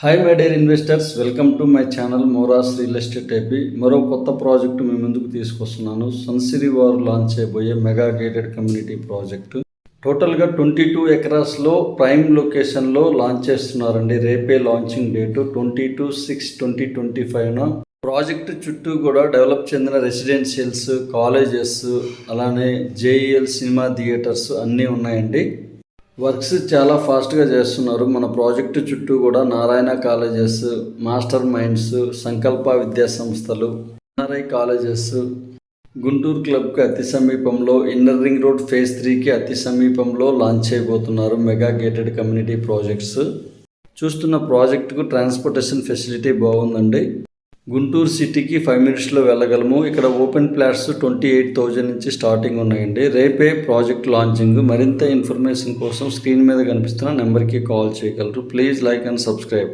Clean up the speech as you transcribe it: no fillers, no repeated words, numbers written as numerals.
Hi my dear investors, welcome to my channel మోరాస్ real estate AP. మరో కొత్త project మీ ముందుకు తీసుకొస్తున్నాను. సన్సిరీ వారు లాంచ్ చేయబోయే మెగా గేటెడ్ కమ్యూనిటీ ప్రాజెక్టు. టోటల్గా 22 ఎకరాస్లో ప్రైమ్ లొకేషన్లో లాంచ్ చేస్తున్నారండి. రేపే లాంచింగ్ డేటు 22/6/2025న. ప్రాజెక్టు చుట్టూ కూడా డెవలప్ చెందిన రెసిడెన్షియల్స్, కాలేజెస్, అలానే జేఈఎల్ సినిమా థియేటర్స్ అన్నీ ఉన్నాయండి. వర్క్స్ చాలా ఫాస్ట్గా చేస్తున్నారు. మన ప్రాజెక్టు చుట్టూ కూడా నారాయణ కాలేజెస్, మాస్టర్ మైండ్స్, సంకల్ప విద్యా సంస్థలు, ఎన్ఆర్ఐ కాలేజెస్, గుంటూరు క్లబ్కి అతి సమీపంలో, ఇన్నర్ రింగ్ రోడ్ ఫేజ్ 3కి అతి సమీపంలో లాంచ్ చేయబోతున్నారు మెగా గేటెడ్ కమ్యూనిటీ ప్రాజెక్ట్స్. చూస్తున్న ప్రాజెక్టుకు ట్రాన్స్పోర్టేషన్ ఫెసిలిటీ బాగుందండి. గుంటూరు సిటీకి 5 మినిట్స్లో వెళ్ళగలము. ఇక్కడ ఓపెన్ ప్లాట్స్ 28,000 నుంచి స్టార్టింగ్ ఉన్నాయండి. రేపే ప్రాజెక్ట్ లాంచింగ్. మరింత ఇన్ఫర్మేషన్ కోసం స్క్రీన్ మీద కనిపిస్తున్న నెంబర్కి కాల్ చేయగలరు. Please like and subscribe.